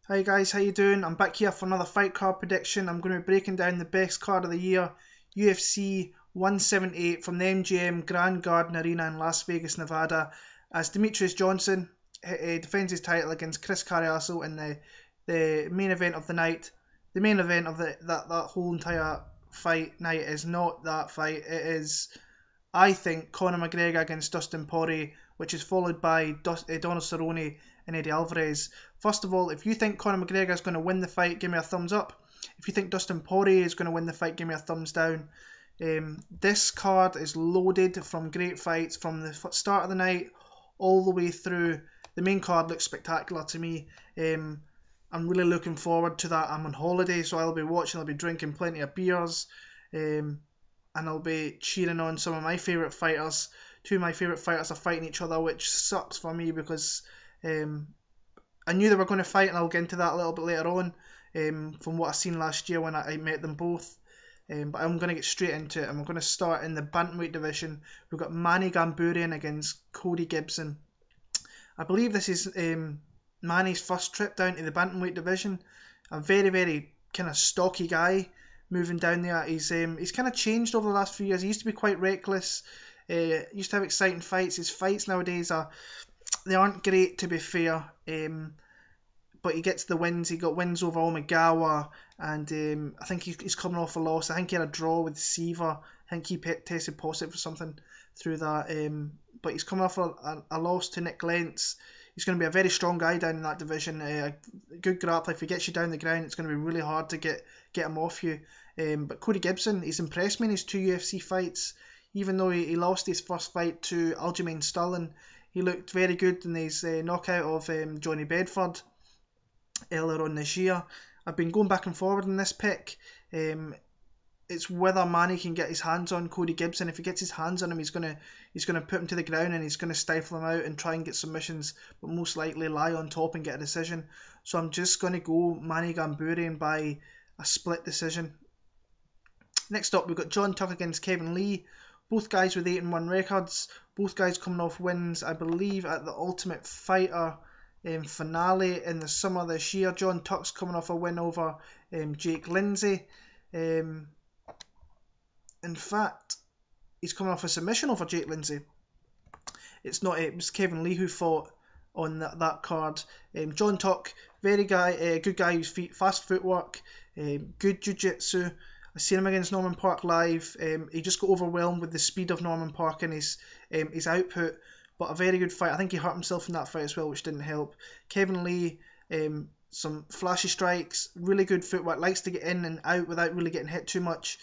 Hi guys, how you doing? I'm back here for another fight card prediction. I'm going to be breaking down the best card of the year, UFC 178 from the MGM Grand Garden Arena in Las Vegas, Nevada, as Demetrious Johnson defends his title against Chris Cariaso in the main event of the night. The main event of that whole entire fight night is not that fight. It is, I think, Conor McGregor against Dustin Poirier, which is followed by Donald Cerrone and Eddie Alvarez. First of all, if you think Conor McGregor is going to win the fight, give me a thumbs up. If you think Dustin Poirier is going to win the fight, give me a thumbs down. This card is loaded from great fights from the start of the night all the way through. The main card looks spectacular to me. I'm really looking forward to that. I'm on holiday, so I'll be watching, I'll be drinking plenty of beers, and I'll be cheering on some of my favourite fighters. Two of my favourite fighters are fighting each other, which sucks for me because I knew they were going to fight, and I'll get into that a little bit later on from what I seen last year when I met them both. But I'm going to get straight into it. I'm going to start in the bantamweight division. We've got Manny Gamburian against Cody Gibson. I believe this is Manny's first trip down to the bantamweight division. A very, very kind of stocky guy moving down there. He's kind of changed over the last few years. He used to be quite reckless. Used to have exciting fights. His fights nowadays aren't great, to be fair. But he gets the wins. He got wins over Omagawa, and I think he's coming off a loss. I think he had a draw with Seaver. I think he tested positive for something through that. But he's coming off a loss to Nick Lentz. He's going to be a very strong guy down in that division. A good grappler. If he gets you down the ground, it's going to be really hard to get him off you. But Cody Gibson, he's impressed me in his two UFC fights. Even though he lost his first fight to Aljamain Sterling, he looked very good in his knockout of Johnny Bedford earlier on this year. I've been going back and forward in this pick. It's whether Manny can get his hands on Cody Gibson. If he gets his hands on him, he's gonna put him to the ground and he's gonna stifle him out and try and get submissions, but most likely lie on top and get a decision. So I'm just gonna go Manny Gamburian by a split decision. Next up, we've got John Tuck against Kevin Lee. Both guys with 8-1 records. Both guys coming off wins, I believe, at the Ultimate Fighter finale in the summer this year. John Tuck's coming off a win over Jake Lindsay. In fact, he's coming off a submission over Jake Lindsay. It was Kevin Lee who fought on that card. John Tuck, good guy, fast footwork, good jiu-jitsu. I seen him against Norman Park live. He just got overwhelmed with the speed of Norman Park and his output, but a very good fight. I think he hurt himself in that fight as well, which didn't help. Kevin Lee, some flashy strikes, really good footwork, likes to get in and out without really getting hit too much.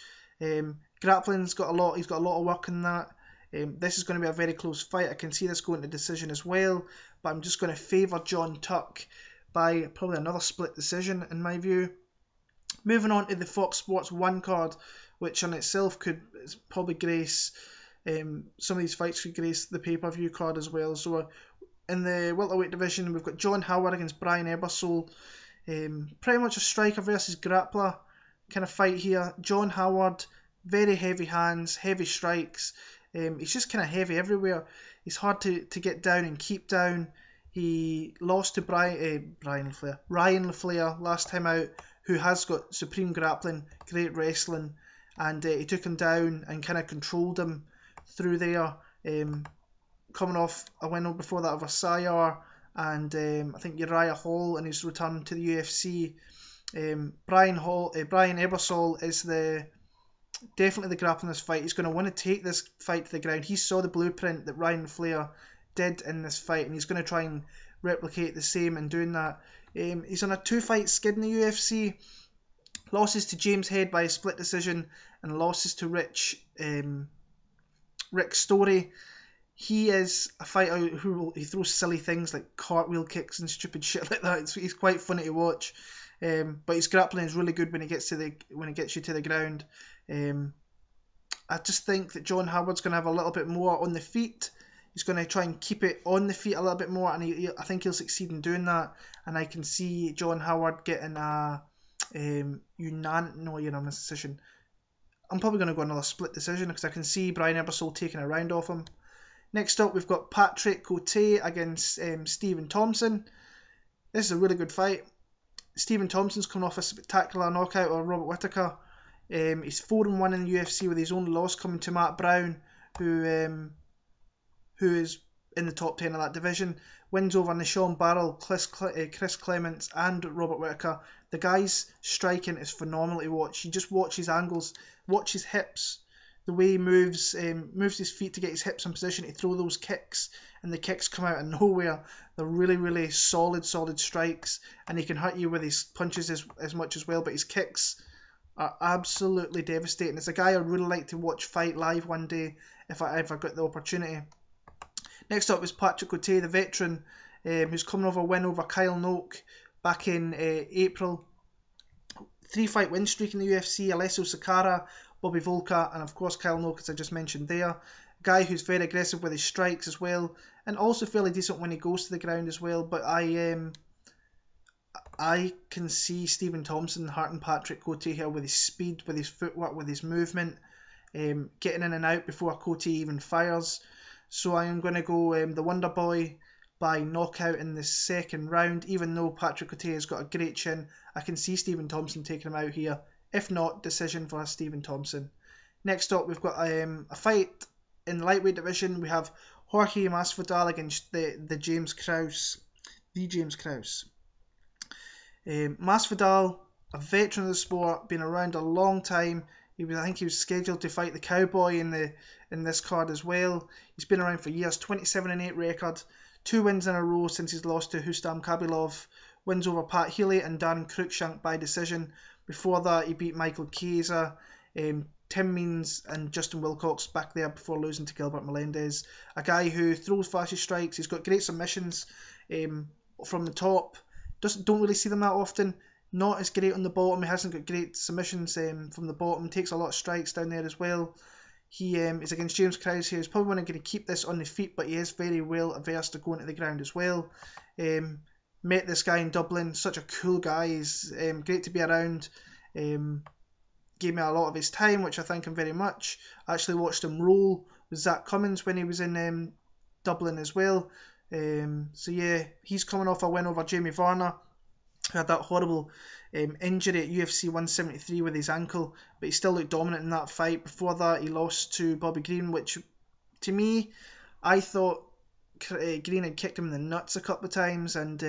Grappling's got a lot. He's got a lot of work in that. This is going to be a very close fight. I can see this going to decision as well, but I'm just going to favour John Tuck by probably another split decision in my view. Moving on to the Fox Sports 1 card, which on itself could probably grace, some of these fights could grace the pay-per-view card as well. So in the welterweight division, we've got John Howard against Brian Ebersole. Pretty much a striker versus grappler kind of fight here. John Howard, very heavy hands, heavy strikes. He's just kind of heavy everywhere. He's hard to get down and keep down. He lost to Ryan LaFleur last time out, who has got supreme grappling, great wrestling, and he took him down and kind of controlled him through there, coming off a win before that over Sayar and I think Uriah Hall in his return to the UFC. Brian Ebersole is definitely the grappler in this fight. He's going to want to take this fight to the ground. He saw the blueprint that Ryan Flair did in this fight, and he's going to try and replicate the same in doing that. He's on a 2-fight skid in the UFC. Losses to James Head by a split decision and losses to Rick Story. He is a fighter he throws silly things like cartwheel kicks and stupid shit like that. He's quite funny to watch. But his grappling is really good when he gets you to the ground. I just think that John Howard's going to have a little bit more on the feet. He's going to try and keep it on the feet a little bit more, and I think he'll succeed in doing that. And I can see John Howard getting a unanimous decision. I'm probably going to go another split decision because I can see Brian Ebersole taking a round off him. Next up, we've got Patrick Cote against Stephen Thompson. This is a really good fight. Stephen Thompson's coming off a spectacular knockout of Robert Whittaker. He's 4-1 in the UFC, with his only loss coming to Matt Brown, who is in the top 10 of that division. Wins over Nishan Barrel, Chris Clements and Robert Whittaker. The guy's striking is phenomenal to watch. You just watch his angles, watch his hips, the way he moves his feet to get his hips in position to throw those kicks, and the kicks come out of nowhere. They're really, really solid strikes, and he can hurt you with his punches as much as well, but his kicks are absolutely devastating. It's a guy I'd really like to watch fight live one day if I ever got the opportunity. Next up is Patrick Cote, the veteran, who's coming off a win over Kyle Noak back in April. 3-fight win streak in the UFC. Alessio Sakara, Bobby Volka, and of course Kyle Noak, as I just mentioned there. A guy who's very aggressive with his strikes as well, and also fairly decent when he goes to the ground as well. But I can see Stephen Thompson hurting Patrick Cote here with his speed, with his footwork, with his movement, getting in and out before Cote even fires. So I am going to go the Wonder Boy by knockout in the second round. Even though Patrick Cote has got a great chin, I can see Stephen Thompson taking him out here. If not, decision for Stephen Thompson. Next up, we've got a fight in the lightweight division. We have Jorge Masvidal against the James Krause. Masvidal, a veteran of the sport, been around a long time. I think he was scheduled to fight the Cowboy in this card as well. He's been around for years. 27-8 record, 2 wins in a row since he's lost to Rustam Khabilov. Wins over Pat Healy and Darren Cruikshank by decision. Before that, he beat Michael Chiesa, Tim Means and Justin Wilcox back there before losing to Gilbert Melendez. A guy who throws flashy strikes. He's got great submissions from the top. Don't really see them that often. Not as great on the bottom. He hasn't got great submissions from the bottom. Takes a lot of strikes down there as well. He is against James Krause here. He's probably not going to keep this on the feet, but he is very well averse to going to the ground as well. Met this guy in Dublin. Such a cool guy. He's great to be around. Gave me a lot of his time, which I thank him very much. I actually watched him roll with Zach Cummins when he was in Dublin as well. So yeah, he's coming off a win over Jamie Varner, who had that horrible injury at UFC 173 with his ankle, but he still looked dominant in that fight. Before that, he lost to Bobby Green, which to me, I thought Green had kicked him in the nuts a couple of times, and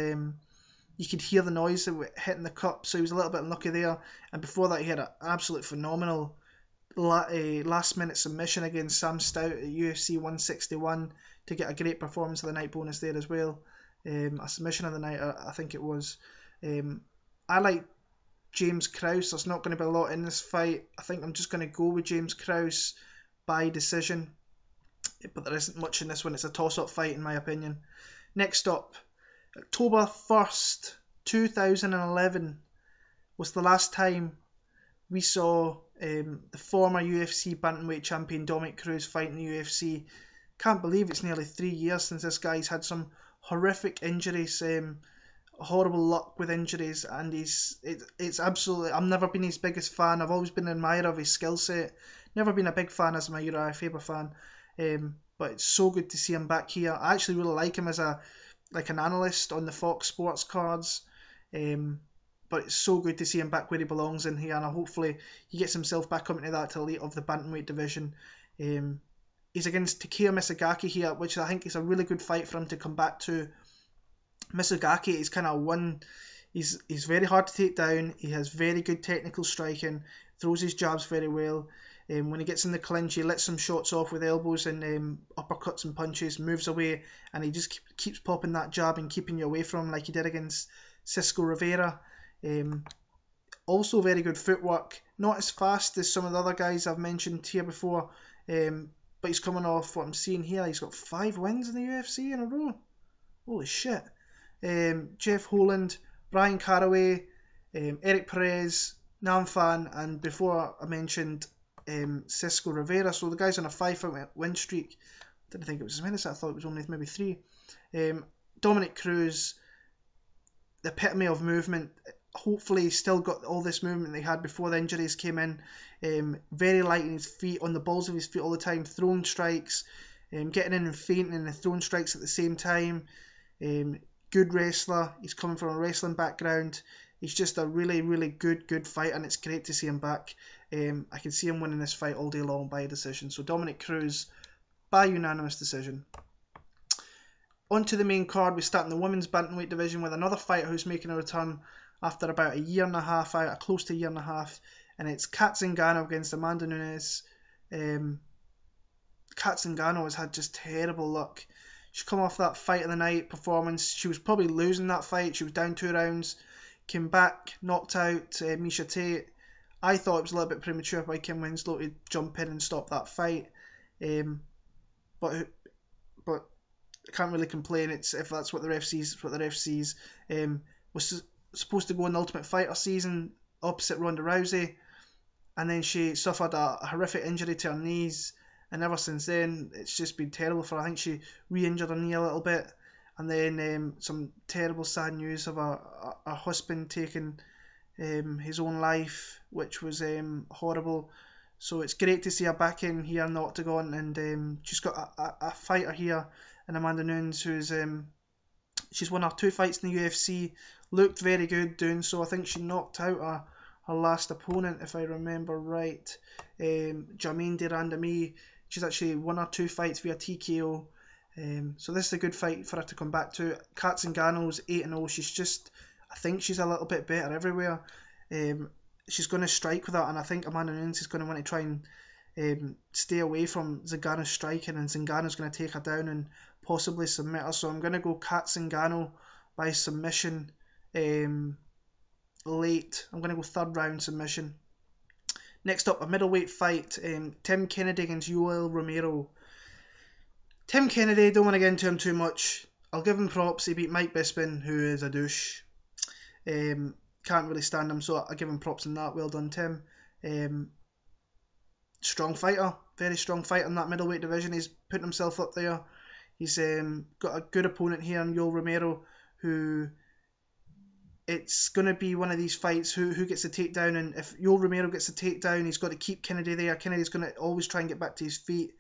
you could hear the noise of it hitting the cup, so he was a little bit unlucky there. And before that, he had an absolute phenomenal last minute submission against Sam Stout at UFC 161 to get a great performance of the night bonus there as well. A submission of the night, I think it was. I like James Krause. There's not going to be a lot in this fight. I think I'm just going to go with James Krause by decision, but there isn't much in this one. It's a toss-up fight in my opinion. Next up, October 1st, 2011 was the last time we saw the former UFC bantamweight champion Dominick Cruz fight in the UFC. Can't believe it's nearly 3 years since this guy's had some horrific injuries, horrible luck with injuries, and it's absolutely, I've never been his biggest fan. I've always been an admirer of his skill set, never been a big fan as my Uriah Faber fan, but it's so good to see him back here. I actually really like him as an analyst on the Fox Sports cards, but it's so good to see him back where he belongs in here, and hopefully he gets himself back up into that elite of the bantamweight division. He's against Takeya Misagaki here, which I think is a really good fight for him to come back to. Misagaki is kind of one, he's very hard to take down. He has very good technical striking, throws his jabs very well. When he gets in the clinch, he lets some shots off with elbows and uppercuts and punches, moves away, and he just keeps popping that jab and keeping you away from him like he did against Cisco Rivera. Also very good footwork, not as fast as some of the other guys I've mentioned here before, but he's coming off, what I'm seeing here, he's got 5 wins in the UFC in a row. Holy shit. Jeff Holland, Brian Caraway, Eric Perez, Nam Fan, and before I mentioned Cisco Rivera. So the guy's on a 5-fight win streak. Didn't think it was as many, so I thought it was only maybe 3. Dominick Cruz, the epitome of movement. Hopefully he's still got all this movement they had before the injuries came in. Very light in his feet, on the balls of his feet all the time, throwing strikes, getting in and feinting and throwing strikes at the same time. Good wrestler. He's coming from a wrestling background. He's just a really, really good fighter, and it's great to see him back. I can see him winning this fight all day long by a decision. So Dominick Cruz by unanimous decision. On to the main card, we start in the women's bantamweight division with another fighter who's making a return after about a year and a half out, close to a year and a half, and it's Kat Zingano against Amanda Nunes. Kat Zingano has had just terrible luck. She's come off that fight of the night performance. She was probably losing that fight. She was down 2 rounds, came back, knocked out Miesha Tate. I thought it was a little bit premature by Kim Winslow to jump in and stop that fight, but I can't really complain. It's if that's what the ref sees. What the ref sees. Was supposed to go in the Ultimate Fighter season opposite Ronda Rousey, and then she suffered a horrific injury to her knees, and ever since then it's just been terrible for her. I think she re-injured her knee a little bit, and then some terrible sad news of her husband taking his own life, which was horrible. So it's great to see her back in here in the octagon, and she's got a fighter here in Amanda Nunes who's she's won her 2 fights in the UFC, looked very good doing so. I think she knocked out her last opponent, if I remember right, Jermaine de Randamie. She's actually won her 2 fights via TKO. So this is a good fight for her to come back to. Kat Zingano's 8-0. I think she's a little bit better everywhere. She's going to strike with her, and I think Amanda Nunes is going to want to try and stay away from Zingano's striking, and Zingano's going to take her down and possibly submit her. So I'm going to go Kat Zingano by submission late. I'm going to go 3rd round submission. Next up, a middleweight fight. Tim Kennedy against Yoel Romero. Tim Kennedy, don't want to get into him too much. I'll give him props. He beat Mike Bisping, who is a douche. Can't really stand him, so I give him props on that. Well done, Tim. Strong fighter, very strong fighter in that middleweight division. He's putting himself up there. He's got a good opponent here in Yoel Romero, who it's going to be one of these fights who gets the takedown, and if Yoel Romero gets the takedown, he's got to keep Kennedy there. Kennedy's going to always try and get back to his feet,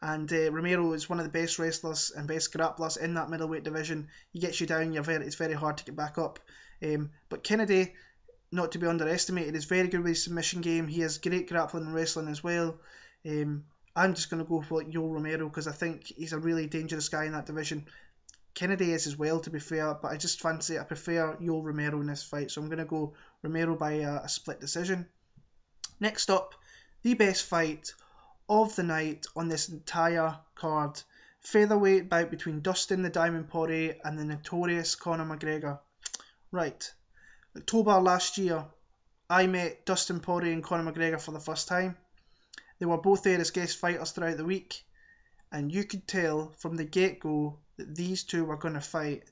and Romero is one of the best wrestlers and best grapplers in that middleweight division. He gets you down, it's very hard to get back up. But Kennedy, not to be underestimated, is very good with his submission game. He has great grappling and wrestling as well. I'm just going to go for Yoel Romero because I think he's a really dangerous guy in that division. Kennedy is as well, to be fair, but I prefer Yoel Romero in this fight, so I'm going to go Romero by a split decision. Next up, the best fight of the night on this entire card. Featherweight bout between Dustin the Diamond Poirier and the Notorious Conor McGregor. Right, October last year, I met Dustin Poirier and Conor McGregor for the first time. They were both there as guest fighters throughout the week, and you could tell from the get-go that these two were going to fight.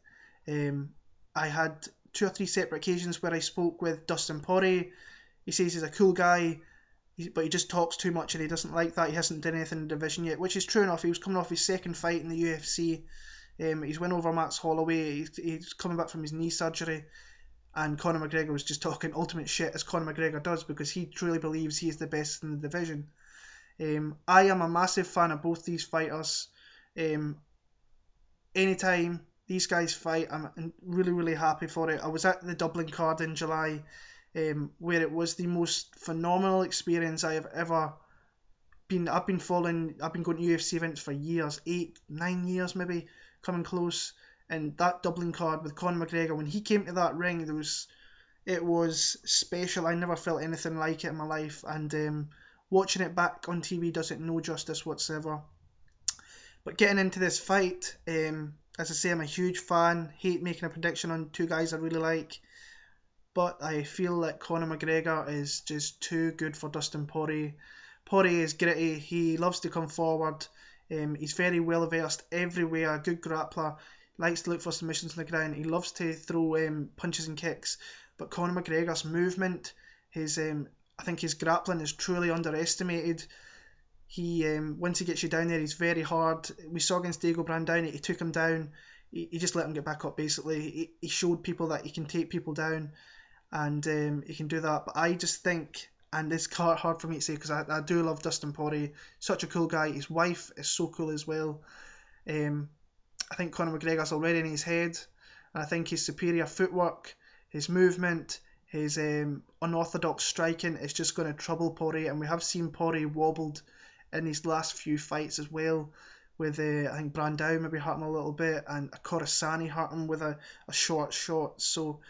I had 2 or 3 separate occasions where I spoke with Dustin Poirier. He says he's a cool guy, but he just talks too much and he doesn't like that. He hasn't done anything in the division yet, which is true enough. He was coming off his 2nd fight in the UFC. He's went over Max Holloway. He's coming back from his knee surgery. And Conor McGregor was just talking ultimate shit, as Conor McGregor does, because he truly believes he is the best in the division. I am a massive fan of both these fighters. Anytime these guys fight, I'm really, really happy for it. I was at the Dublin card in July, where it was the most phenomenal experience I have ever been. I've been going to UFC events for years, 8, 9 years maybe, coming close. And that Dublin card with Conor McGregor, when he came to that ring, it was special. I never felt anything like it in my life, and watching it back on TV does it no justice whatsoever. But getting into this fight, as I say, I'm a huge fan. Hate making a prediction on 2 guys I really like, but I feel that Conor McGregor is just too good for Dustin Poirier. Poirier is gritty. He loves to come forward. He's very well versed everywhere. Good grappler. Likes to look for submissions on the ground. He loves to throw punches and kicks. But Conor McGregor's movement, I think his grappling is truly underestimated. He once he gets you down there, he's very hard. We saw against Diego Brandao, he took him down. He just let him get back up, basically. He showed people that he can take people down, and he can do that. But I just think, and it's hard for me to say because I do love Dustin Poirier. Such a cool guy. His wife is so cool as well. I think Conor McGregor's already in his head, and I think his superior footwork, his movement, his unorthodox striking is just going to trouble Poirier, and we have seen Poirier wobbled in his last few fights as well, with I think Brandao maybe hurt him a little bit, and Coruscant hurt him with a short shot. So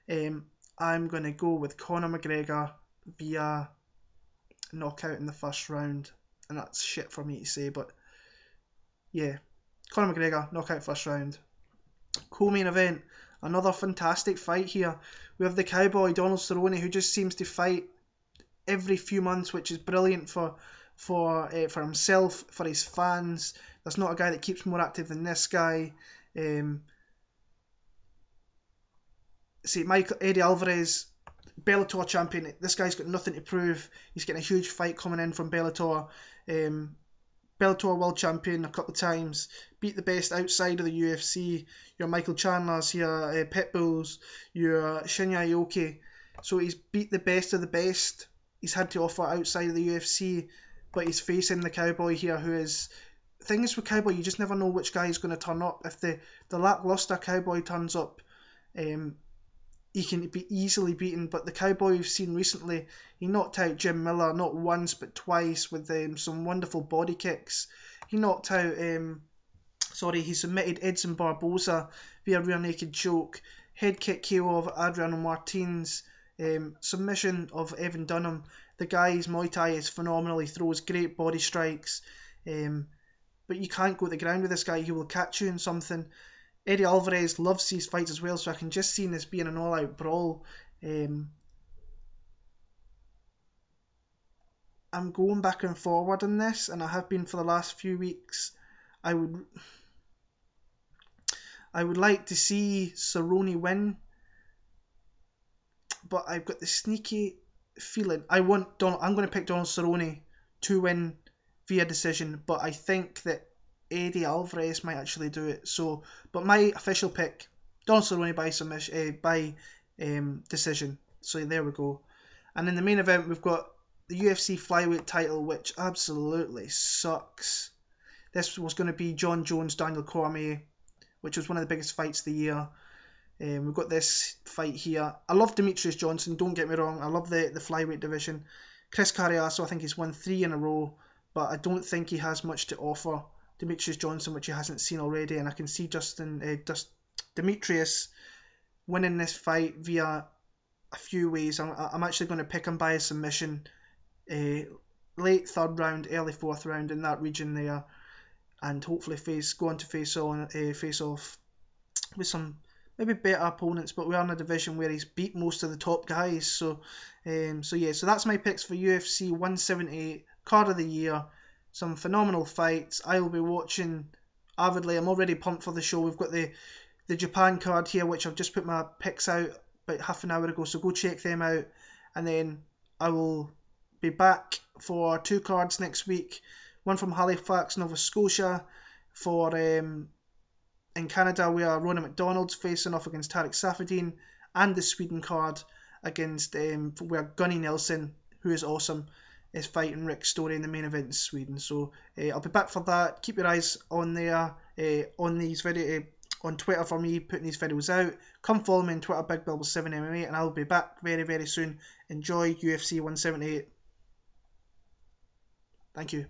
I'm going to go with Conor McGregor via knockout in the first round, and that's shit for me to say, but yeah, Conor McGregor knockout first round. Co-main event, another fantastic fight here. We have the cowboy Donald Cerrone, who just seems to fight every few months, which is brilliant for himself, for his fans. There's not a guy that keeps more active than this guy. Eddie Alvarez, Bellator champion. This guy's got nothing to prove. He's getting a huge fight coming in from Bellator. Bellator world champion a couple of times, beat the best outside of the UFC, your Michael Chandlers, your Pitbulls, your Shinya Aoki. So he's beat the best of the best he's had to offer outside of the UFC, but he's facing the cowboy here, who is... The thing is with cowboy, you just never know which guy is going to turn up. If the lackluster cowboy turns up, he can be easily beaten, but the cowboy we've seen recently, he knocked out Jim Miller not once but twice with some wonderful body kicks. He knocked out, he submitted Edson Barboza via rear naked choke, head kick KO of Adriano Martins, submission of Evan Dunham. The guy's Muay Thai is phenomenal, he throws great body strikes, but you can't go to the ground with this guy, he will catch you in something. Eddie Alvarez loves these fights as well, so I can just see this being an all-out brawl. I'm going back and forward in this, and I have been for the last few weeks. I would like to see Cerrone win, but I've got the sneaky feeling I'm going to pick Donald Cerrone to win via decision, but I think that Eddie Alvarez might actually do it. So, but my official pick, Donald Cerrone by submission, by decision. So there we go. And in the main event, we've got the UFC Flyweight title, which absolutely sucks. This was going to be John Jones, Daniel Cormier, which was one of the biggest fights of the year. We've got this fight here. I love Demetrious Johnson, don't get me wrong. I love the Flyweight division. Chris Cariaso, I think he's won 3 in a row, but I don't think he has much to offer Demetrious Johnson, which he hasn't seen already, and I can see Demetrious winning this fight via a few ways. I'm actually going to pick him by a submission, late third round, early fourth round, in that region there, and hopefully go on to face off with some maybe better opponents, but we are in a division where he's beat most of the top guys. So that's my picks for UFC 178 card of the year. Some phenomenal fights. I will be watching avidly. I'm already pumped for the show. We've got the Japan card here, which I've just put my picks out about half an hour ago, so go check them out. And then I will be back for 2 cards next week. One from Halifax, Nova Scotia. For in Canada, we are Ronan McDonald's facing off against Tarek Safadine, and the Sweden card against where Gunny Nelson, who is awesome, is fighting Rick Story in the main event in Sweden. So I'll be back for that. Keep your eyes on there on these on Twitter for me putting these videos out. Come follow me on Twitter, BigBilbo7MMA, and I'll be back very, very soon. Enjoy UFC 178. Thank you.